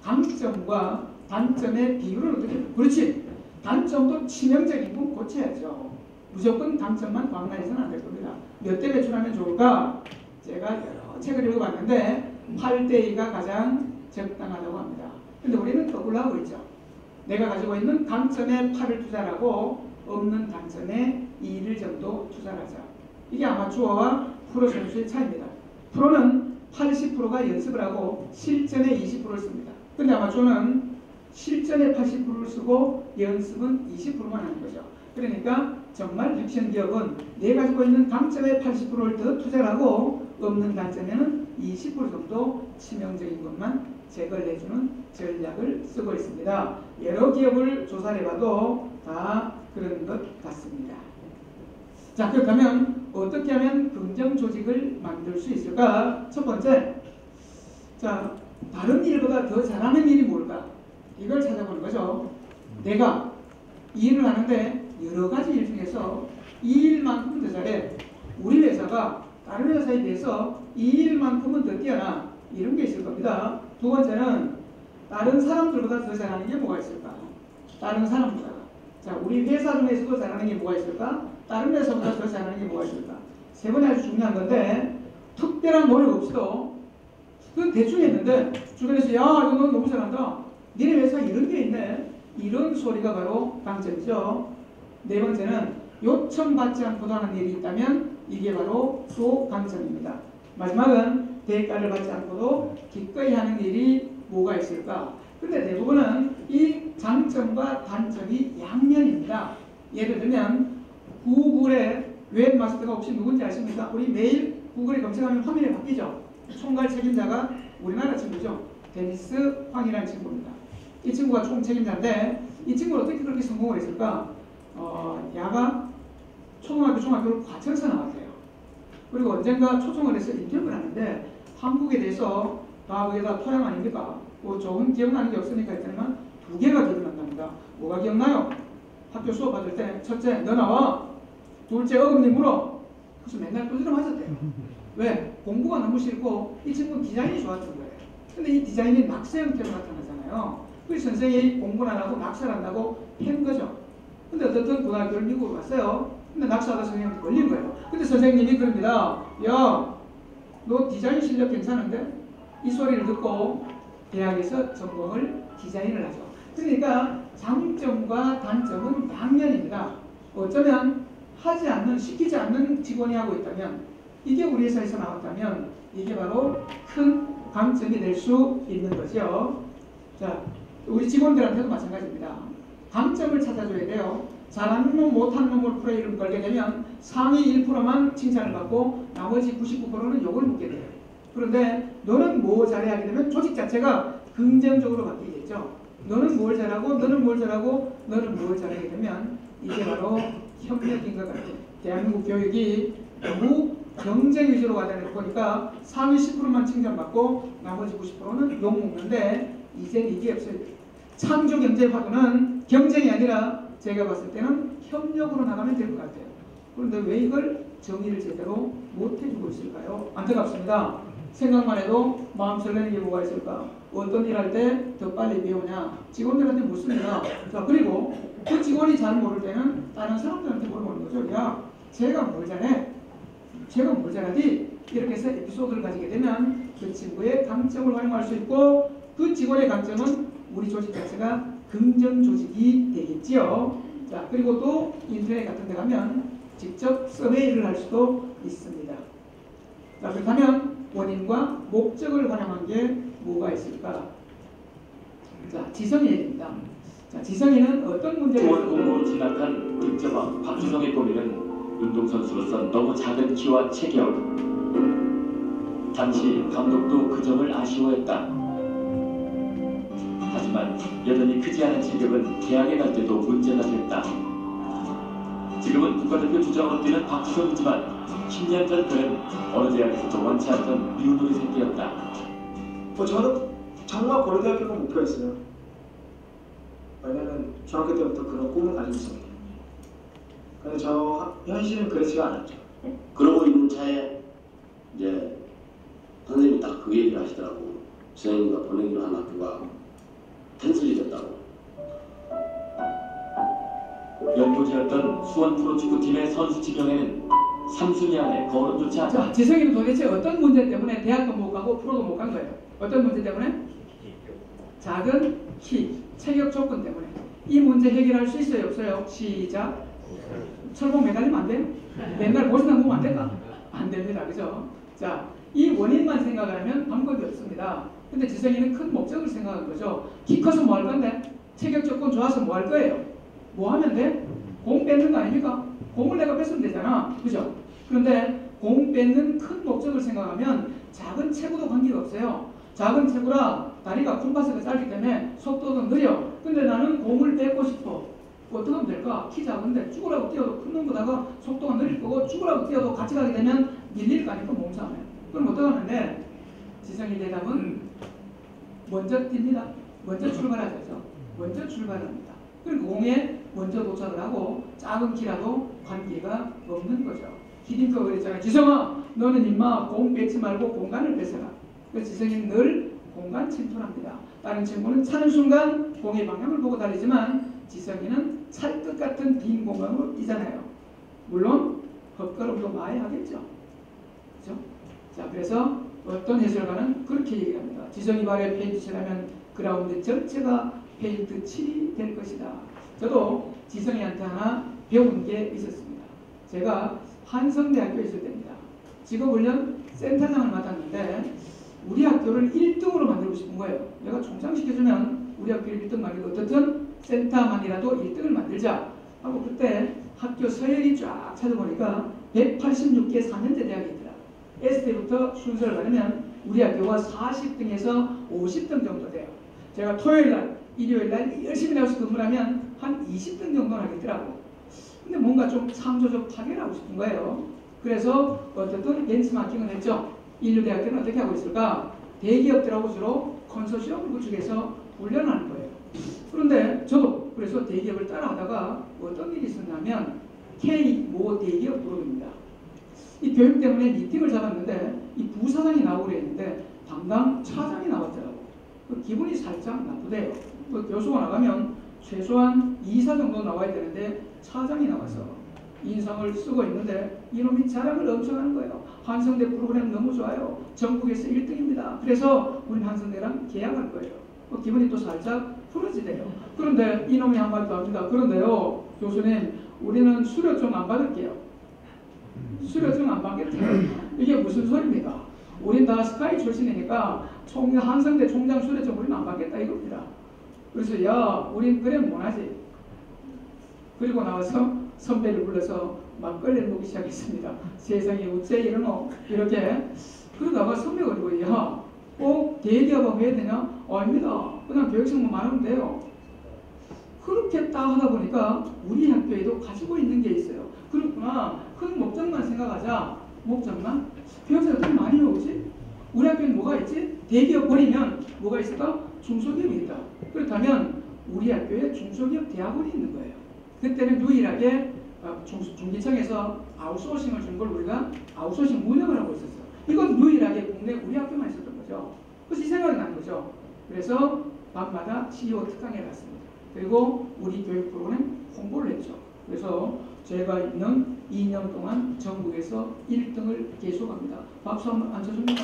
강점과 단점의 비율을 어떻게, 그렇지, 단점도 치명적인 건 고쳐야죠. 무조건 강점만 광나해서는 안 될 겁니다. 몇 대 배출하면 좋을까? 제가 여러 책을 읽어봤는데 8대2가 가장 적당하다고 합니다. 근데 우리는 거꾸로 하고 있죠. 내가 가지고 있는 강점에 8을 투자하고 없는 단점에 2를 정도 투자를 하자. 이게 아마추어와 프로 선수의 차이입니다. 프로는 80%가 연습을 하고 실전에 20%를 씁니다. 근데 아마추어는 실전에 80%를 쓰고 연습은 20%만 하는 거죠. 그러니까 정말 액션 기업은 내가 가지고 있는 강점에 80%를 더 투자를 하고 없는 단점에는 20% 정도 치명적인 것만 제거를 해주는 전략을 쓰고 있습니다. 여러 기업을 조사를 해봐도 다 그런 것 같습니다. 자, 그렇다면 어떻게 하면 긍정 조직을 만들 수 있을까? 첫 번째, 자, 다른 일보다 더 잘하는 일이 뭘까? 이걸 찾아보는 거죠. 내가 이 일을 하는데 여러 가지 일 중에서 이 일만큼은 더 잘해. 우리 회사가 다른 회사에 비해서 이 일만큼은 더 뛰어나. 이런 게 있을 겁니다. 두 번째는 다른 사람들보다 더 잘하는 게 뭐가 있을까? 다른 사람보다. 자, 우리 회사 중에서도 잘하는 게 뭐가 있을까? 다른 회사보다 더 잘하는 게 뭐가 있을까? 세 번째 아주 중요한 건데 특별한 노력 없이도 그건 대충 했는데 주변에서 야, 이거 너 너무 잘한다. 니네 회사 이런 게 있네. 이런 소리가 바로 강점이죠. 네 번째는 요청받지 않고도 하는 일이 있다면 이게 바로 또 강점입니다. 마지막은 대가를 받지 않고도 기꺼이 하는 일이 뭐가 있을까? 근데 대부분은 이 장점과 단점이 양면입니다. 예를 들면 구글의 웹마스터가 혹시 누군지 아십니까? 우리 매일 구글에 검색하면 화면이 바뀌죠. 총괄 책임자가 우리나라 친구죠. 데니스 황이라는 친구입니다. 이 친구가 총 책임자인데 이 친구는 어떻게 그렇게 성공을 했을까? 야가 초등학교, 중학교를 과천에서 나왔대요. 그리고 언젠가 초청을 해서 인터뷰를 하는데 한국에 대해서 다 거기다 토양 아닙니까? 뭐 좋은 기억나는 게 없으니까 했더니만 두 개가 기억난답니다. 뭐가 기억나요? 학교 수업 받을 때 첫째, 너 나와. 둘째, 어금니 물어. 그래서 맨날 두드려 맞았대요. 왜? 공부가 너무 싫고 이 친구는 디자인이 좋았던 거예요. 근데 이 디자인이 낙서 형태로 나타나잖아요. 그래서 선생님이 공부를 안 하고 낙서를 한다고 팬 거죠. 근데 어떻든 고등학교를 미국으로 갔어요. 근데 낙서하다 선생님한테 걸린 거예요. 근데 선생님이 그럽니다. 야, 너 디자인 실력 괜찮은데? 이 소리를 듣고 대학에서 전공을 디자인을 하죠. 그러니까 장점과 단점은 양면입니다. 어쩌면 하지 않는, 시키지 않는 직원이 하고 있다면 이게 우리 회사에서 나왔다면 이게 바로 큰 강점이 될 수 있는 거죠. 자, 우리 직원들한테도 마찬가지입니다. 강점을 찾아줘야 돼요. 잘하는 놈, 못하는 놈을 프레이를 걸게 되면 상위 1%만 칭찬을 받고 나머지 99%는 욕을 먹게 돼요. 그런데 너는 뭐 잘해 하게 되면 조직 자체가 긍정적으로 바뀌겠죠. 너는 뭘 잘하고 너는 뭘 잘하고 너는 뭘 잘하게 되면 이게 바로 협력인 것 같아요. 대한민국 교육이 너무 경쟁 위주로 가다 보니까 상위 10%만 칭찬받고 나머지 90%는 욕 먹는데 이젠 이게 없어요. 창조 경제 파도는 경쟁이 아니라 제가 봤을 때는 협력으로 나가면 될 것 같아요. 그런데 왜 이걸 정의를 제대로 못 해주고 있을까요? 안타깝습니다. 생각만 해도 마음 설레는 게 뭐가 있을까? 어떤 일 할 때 더 빨리 배우냐? 직원들한테 묻습니다. 자, 그리고 그 직원이 잘 모를 때는 다른 사람들한테 물어보는 거죠. 야, 쟤가 뭘 잘해? 쟤가 뭘 잘하지? 이렇게 해서 에피소드를 가지게 되면 그 친구의 강점을 활용할 수 있고 그 직원의 강점은 우리 조직 자체가 긍정 조직이 되겠지요. 자, 그리고 또 인터넷 같은 데 가면 직접 서베이를 할 수도 있습니다. 자, 그렇다면 원인과 목적을 활용한 게 뭐가 있을까? 자, 지성이 얘기입니다. 자, 지성이는 어떤 문제를 중원공으로 진학한 득점왕 박지성의 고민은 운동선수로서 너무 작은 키와 체격. 당시 감독도 그 점을 아쉬워했다. 하지만 여전히 크지 않은 체격은 대학에 갈 때도 문제가 됐다. 지금은 국가대표 주장으로 뛰는 박지성이지만 10년 전 그는 어느 대학에서도 원치 않던 미운놈이 새끼였다. 저는 정말 고려대학교가 목표였어요. 왜냐면 중학교 때부터 그런 꿈을 가지고 있었거든요. 근데 현실은 그렇지가 않았죠. 그러고 있는 차에 이제 선생님이 딱 그 얘기를 하시더라고. 지성이가 보내기로 한 학교가 달구지였던 수원 프로축구팀의 선수 지명에는 3순위 안에 거론조차 않다. 자, 지성이는 도대체 어떤 문제 때문에 대학도 못 가고 프로도 못 간 거예요? 어떤 문제 때문에? 작은 키, 체격 조건 때문에. 이 문제 해결할 수 있어요? 없어요? 시작. 철봉 매달리면 안 돼요? 맨날 보시다 보면 안 될까? 안 됩니다. 그죠? 자, 이 원인만 생각하면 방법이 없습니다. 근데 지성이는 큰 목적을 생각한 거죠. 키 커서 뭐 할 건데? 체격 조건 좋아서 뭐 할 거예요? 뭐 하면 돼? 공 뺏는 거 아닙니까? 공을 내가 뺏으면 되잖아. 그죠? 그런데 공 뺏는 큰 목적을 생각하면 작은 체구도 관계가 없어요. 작은 체구라 다리가 콤파스가 짧기 때문에 속도도 느려. 근데 나는 공을 뺏고 싶어. 어떻게 하면 될까? 키 작은데 죽으라고 뛰어도 큰 놈보다가 속도가 느릴 거고 죽으라고 뛰어도 같이 가게 되면 밀릴 거 아니까 몸싸움에. 그럼 어떻게 하면 돼? 지성이 대답은 먼저 뜁니다. 먼저 출발하죠. 먼저 출발합니다. 그리고 공에 먼저 도착을 하고 작은 키라도 관계가 없는 거죠. 히딩크가 그랬잖아요. 지성아, 너는 임마 공 뺏지 말고 공간을 뺏어라. 그래서 지성이는 늘 공간 침투합니다. 다른 친구는 차는 순간 공의 방향을 보고 달리지만 지성이는 찰것 같은 빈 공간으로 뛰잖아요. 물론 헛걸음도 많이 하겠죠. 그렇죠? 자, 그래서 어떤 해설가는 그렇게 얘기합니다. 지성이 발에 페인트 칠하면 그라운드 전체가 페인트 칠이 될 것이다. 저도 지성이한테 하나 배운 게 있었습니다. 제가 한성대학교에 있을 때입니다. 직업훈련 센터장을 맡았는데 우리 학교를 1등으로 만들고 싶은 거예요. 내가 총장시켜주면 우리 학교를 1등 만들고 어떻든 센터만이라도 1등을 만들자 하고 그때 학교 서열이 쫙 찾아보니까 186개 4년제 대학이 있더라. S대부터 순서를 가르면 우리 학교가 40등에서 50등 정도 돼요. 제가 토요일날, 일요일날 열심히 나와서 근무를 하면 한 20등 정도는 하겠더라고. 근데 뭔가 좀 창조적 파괴를 하고 싶은 거예요. 그래서 어쨌든 벤치마킹을 했죠. 인류대학교는 어떻게 하고 있을까? 대기업들하고 주로 컨소시엄을 구축해서 훈련하는 거예요. 그런데 저도 그래서 대기업을 따라하다가 어떤 일이 있었냐면 K-모 대기업 그룹입니다. 이 교육 때문에 미팅을 잡았는데 이 부사장이 나오고 그랬는데 담당 차장이 나왔더라고. 그 기분이 살짝 나쁘대요. 그 교수가 나가면 최소한 2사 정도 나와야 되는데 차장이 나와서 인상을 쓰고 있는데 이놈이 자랑을 엄청 하는 거예요. 한성대 프로그램 너무 좋아요. 전국에서 1등입니다. 그래서 우리 한성대랑 계약할 거예요. 그 기분이 또 살짝 풀어지대요. 그런데 이놈이 한마디도 합니다. 그런데요, 교수님, 우리는 수료증 안 받을게요. 수료증 안 받겠대요. 이게 무슨 소리입니까? 우린 다 스카이 출신이니까 한성대 총장 수료증 우리는 안 받겠다 이겁니다. 그래서 야, 우린 그래 못하지. 그리고 나와서 선배를 불러서 막걸리를 먹기 시작했습니다. 세상에 어째 이러노? 이렇게. 그러다가 선배가 그러고 야, 꼭 대기업하고 해야 되냐? 아닙니다. 그냥 교육생만 많으면 돼요. 그렇게 딱 하다 보니까 우리 학교에도 가지고 있는 게 있어요. 그렇구나. 큰 목적만 생각하자. 목적만? 교육생이 어떻게 많이 나오지? 우리 학교에는 뭐가 있지? 대기업 버리면 뭐가 있을까? 중소기업이 있다. 그렇다면 우리 학교에 중소기업 대학원이 있는 거예요. 그때는 유일하게 중기청에서 아웃소싱을 준 걸 우리가 아웃소싱 운영을 하고 있었어요. 이건 유일하게 국내 우리 학교만 있었던 거죠. 그래서 이 생각이 나는 거죠. 그래서 밤마다 CEO 특강에 갔습니다. 그리고 우리 교육 프로그램 홍보를 했죠. 그래서 제가 있는 2년 동안 전국에서 1등을 계속합니다. 박수 한번 안 쳐줍니다.